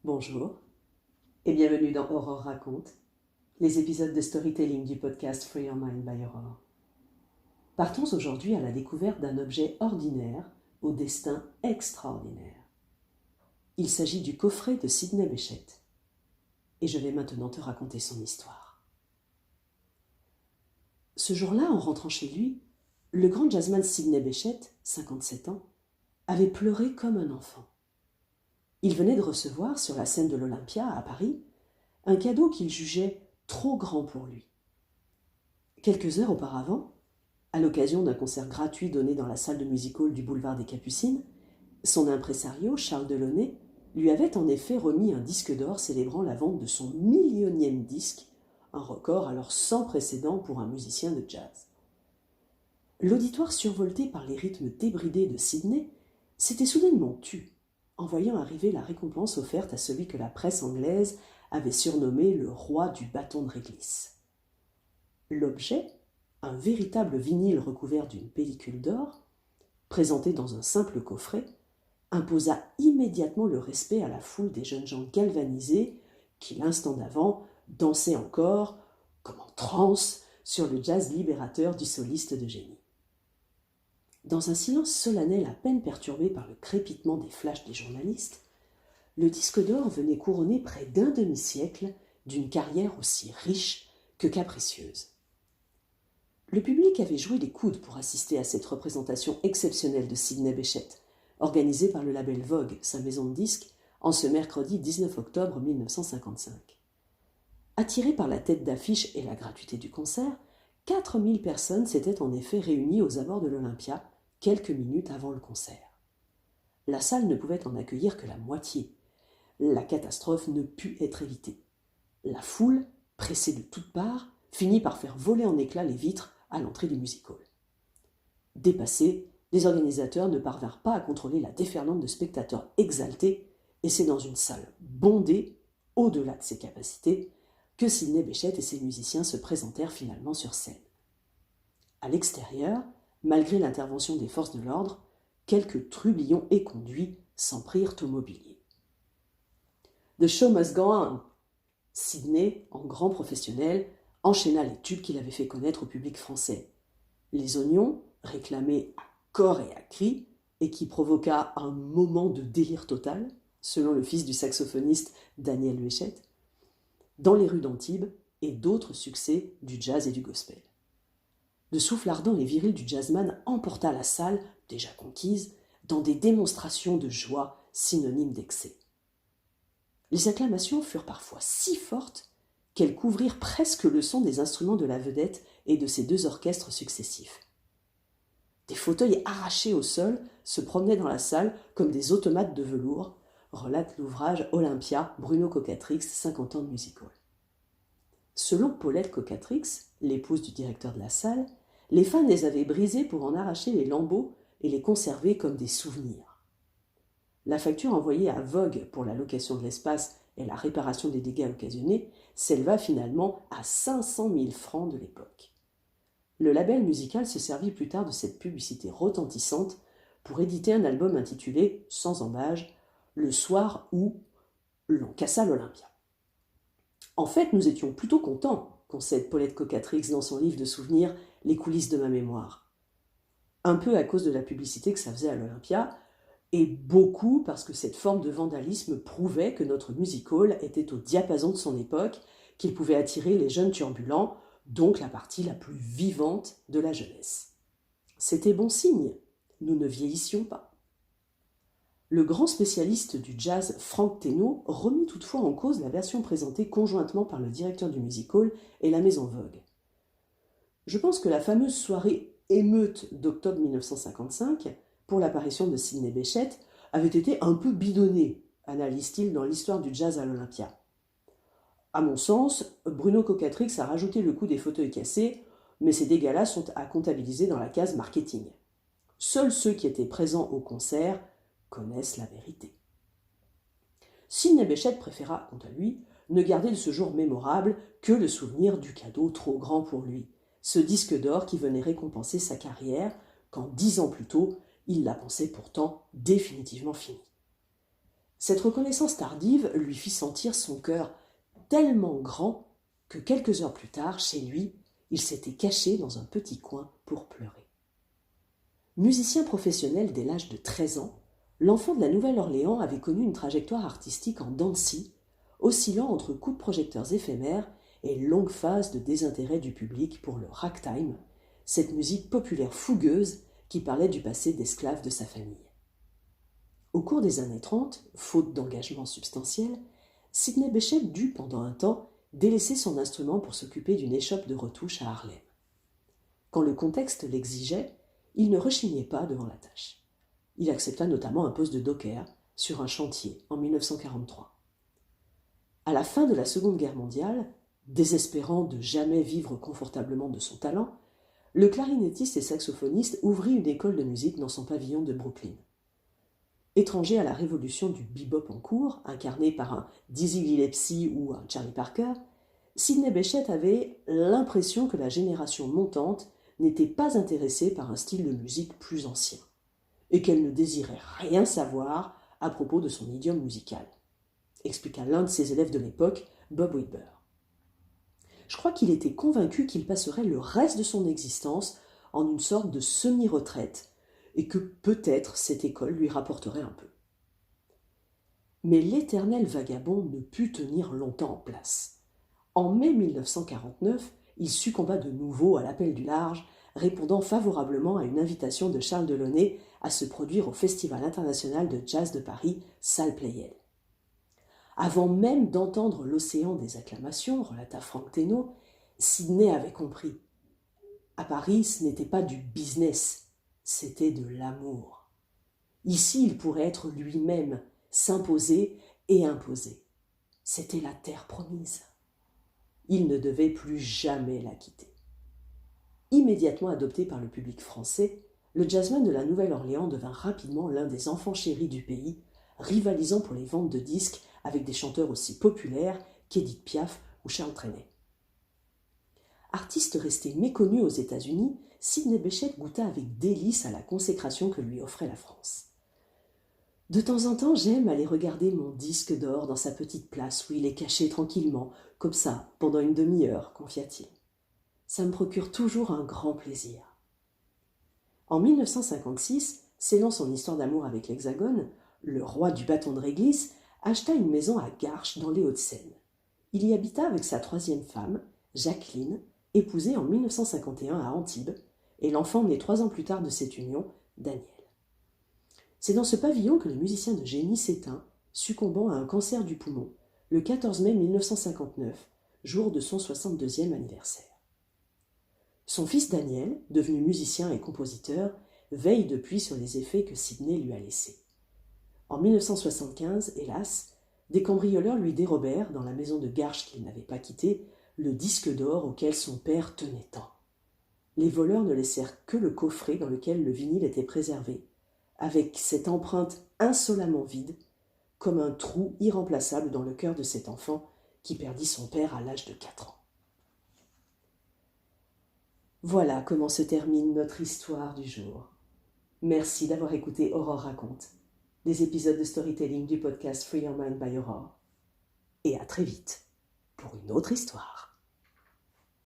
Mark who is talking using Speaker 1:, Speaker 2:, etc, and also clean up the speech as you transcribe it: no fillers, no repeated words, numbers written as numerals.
Speaker 1: Bonjour et bienvenue dans Aurore raconte, les épisodes de storytelling du podcast Free Your Mind by Aurore. Partons aujourd'hui à la découverte d'un objet ordinaire au destin extraordinaire. Il s'agit du coffret de Sidney Bechet et je vais maintenant te raconter son histoire. Ce jour-là, en rentrant chez lui, le grand jazzman Sidney Bechet, 57 ans, avait pleuré comme un enfant. Il venait de recevoir, sur la scène de l'Olympia à Paris, un cadeau qu'il jugeait trop grand pour lui. Quelques heures auparavant, à l'occasion d'un concert gratuit donné dans la salle de music-hall du boulevard des Capucines, son impresario, Charles Delaunay, lui avait en effet remis un disque d'or célébrant la vente de son millionième disque, un record alors sans précédent pour un musicien de jazz. L'auditoire survolté par les rythmes débridés de Sidney s'était soudainement tu, en voyant arriver la récompense offerte à celui que la presse anglaise avait surnommé le roi du bâton de réglisse. L'objet, un véritable vinyle recouvert d'une pellicule d'or, présenté dans un simple coffret, imposa immédiatement le respect à la foule des jeunes gens galvanisés qui, l'instant d'avant, dansaient encore, comme en transe, sur le jazz libérateur du soliste de génie. Dans un silence solennel à peine perturbé par le crépitement des flashs des journalistes, le disque d'or venait couronner près d'un demi-siècle d'une carrière aussi riche que capricieuse. Le public avait joué les coudes pour assister à cette représentation exceptionnelle de Sidney Bechet, organisée par le label Vogue, sa maison de disques, en ce mercredi 19 octobre 1955. Attirés par la tête d'affiche et la gratuité du concert, 4000 personnes s'étaient en effet réunies aux abords de l'Olympia quelques minutes avant le concert. La salle ne pouvait en accueillir que la moitié. La catastrophe ne put être évitée. La foule, pressée de toutes parts, finit par faire voler en éclats les vitres à l'entrée du music-hall. Dépassés, les organisateurs ne parvinrent pas à contrôler la déferlante de spectateurs exaltés, et c'est dans une salle bondée, au-delà de ses capacités, que Sidney Bechet et ses musiciens se présentèrent finalement sur scène. À l'extérieur, malgré l'intervention des forces de l'ordre, quelques trublions éconduits s'en prirent au mobilier. The show must go on. Sidney, en grand professionnel, enchaîna les tubes qu'il avait fait connaître au public français. Les oignons, réclamés à corps et à cri, et qui provoqua un moment de délire total, selon le fils du saxophoniste Daniel Bechet, dans les rues d'Antibes et d'autres succès du jazz et du gospel. Le souffle ardent et viril du jazzman emporta la salle, déjà conquise, dans des démonstrations de joie synonymes d'excès. Les acclamations furent parfois si fortes qu'elles couvrirent presque le son des instruments de la vedette et de ses deux orchestres successifs. Des fauteuils arrachés au sol se promenaient dans la salle comme des automates de velours, relate l'ouvrage Olympia, Bruno Cocatrix, 50 ans de music-hall. Selon Paulette Cocatrix, l'épouse du directeur de la salle, les fans les avaient brisés pour en arracher les lambeaux et les conserver comme des souvenirs. La facture envoyée à Vogue pour la location de l'espace et la réparation des dégâts occasionnés s'éleva finalement à 500 000 francs de l'époque. Le label musical se servit plus tard de cette publicité retentissante pour éditer un album intitulé, sans embâge, Le soir où l'on cassa l'Olympia. En fait, nous étions plutôt contents, concède Paulette Cocatrix dans son livre de souvenirs Les coulisses de ma mémoire. Un peu à cause de la publicité que ça faisait à l'Olympia, et beaucoup parce que cette forme de vandalisme prouvait que notre music-hall était au diapason de son époque, qu'il pouvait attirer les jeunes turbulents, donc la partie la plus vivante de la jeunesse. C'était bon signe, nous ne vieillissions pas. Le grand spécialiste du jazz Franck Thénault remit toutefois en cause la version présentée conjointement par le directeur du music-hall et la maison Vogue. Je pense que la fameuse soirée émeute d'octobre 1955, pour l'apparition de Sidney Bechet, avait été un peu bidonnée, analyse-t-il dans l'histoire du jazz à l'Olympia. À mon sens, Bruno Cocatrix a rajouté le coût des fauteuils cassés, mais ces dégâts-là sont à comptabiliser dans la case marketing. Seuls ceux qui étaient présents au concert connaissent la vérité. Sidney Bechet préféra, quant à lui, ne garder de ce jour mémorable que le souvenir du cadeau trop grand pour lui, ce disque d'or qui venait récompenser sa carrière, quand 10 ans plus tôt, il la pensait pourtant définitivement finie. Cette reconnaissance tardive lui fit sentir son cœur tellement grand que quelques heures plus tard, chez lui, il s'était caché dans un petit coin pour pleurer. Musicien professionnel dès l'âge de 13 ans, l'enfant de la Nouvelle-Orléans avait connu une trajectoire artistique en dents de scie, oscillant entre coups de projecteurs éphémères et longues phases de désintérêt du public pour le ragtime, cette musique populaire fougueuse qui parlait du passé d'esclave de sa famille. Au cours des années 30, faute d'engagement substantiel, Sidney Bechet dut pendant un temps délaisser son instrument pour s'occuper d'une échoppe de retouche à Harlem. Quand le contexte l'exigeait, il ne rechignait pas devant la tâche. Il accepta notamment un poste de docker sur un chantier en 1943. À la fin de la Seconde Guerre mondiale, désespérant de jamais vivre confortablement de son talent, le clarinettiste et saxophoniste ouvrit une école de musique dans son pavillon de Brooklyn. Étranger à la révolution du bebop en cours, incarné par un Dizzy Gillespie ou un Charlie Parker, Sidney Bechet avait l'impression que la génération montante n'était pas intéressée par un style de musique plus ancien, et qu'elle ne désirait rien savoir à propos de son idiome musical, expliqua l'un de ses élèves de l'époque, Bob Whitber. Je crois qu'il était convaincu qu'il passerait le reste de son existence en une sorte de semi-retraite, et que peut-être cette école lui rapporterait un peu. Mais l'éternel vagabond ne put tenir longtemps en place. En mai 1949, il succomba de nouveau à l'appel du large, répondant favorablement à une invitation de Charles Delaunay à se produire au Festival international de jazz de Paris, salle Pleyel. Avant même d'entendre l'océan des acclamations, relata Frank Teno, Sidney avait compris. À Paris, ce n'était pas du business, c'était de l'amour. Ici, il pourrait être lui-même, s'imposer et imposer. C'était la terre promise. Il ne devait plus jamais la quitter. Immédiatement adopté par le public français, le jazzman de la Nouvelle-Orléans devint rapidement l'un des enfants chéris du pays, rivalisant pour les ventes de disques avec des chanteurs aussi populaires qu'Édith Piaf ou Charles Trenet. Artiste resté méconnu aux États-Unis, Sidney Bechet goûta avec délice à la consécration que lui offrait la France. De temps en temps, j'aime aller regarder mon disque d'or dans sa petite place où il est caché tranquillement, comme ça, pendant une demi-heure, confia-t-il. Ça me procure toujours un grand plaisir. En 1956, scellant son histoire d'amour avec l'Hexagone, le roi du bâton de réglisse acheta une maison à Garches dans les Hauts-de-Seine. Il y habita avec sa troisième femme, Jacqueline, épousée en 1951 à Antibes, et l'enfant né 3 ans plus tard de cette union, Daniel. C'est dans ce pavillon que le musicien de génie s'éteint, succombant à un cancer du poumon, le 14 mai 1959, jour de son 62e anniversaire. Son fils Daniel, devenu musicien et compositeur, veille depuis sur les effets que Sidney lui a laissés. En 1975, hélas, des cambrioleurs lui dérobèrent, dans la maison de Garches qu'il n'avait pas quittée, le disque d'or auquel son père tenait tant. Les voleurs ne laissèrent que le coffret dans lequel le vinyle était préservé, avec cette empreinte insolemment vide, comme un trou irremplaçable dans le cœur de cet enfant qui perdit son père à l'âge de 4 ans. Voilà comment se termine notre histoire du jour. Merci d'avoir écouté Aurore raconte, des épisodes de storytelling du podcast Free Your Mind by Aurore. Et à très vite pour une autre histoire.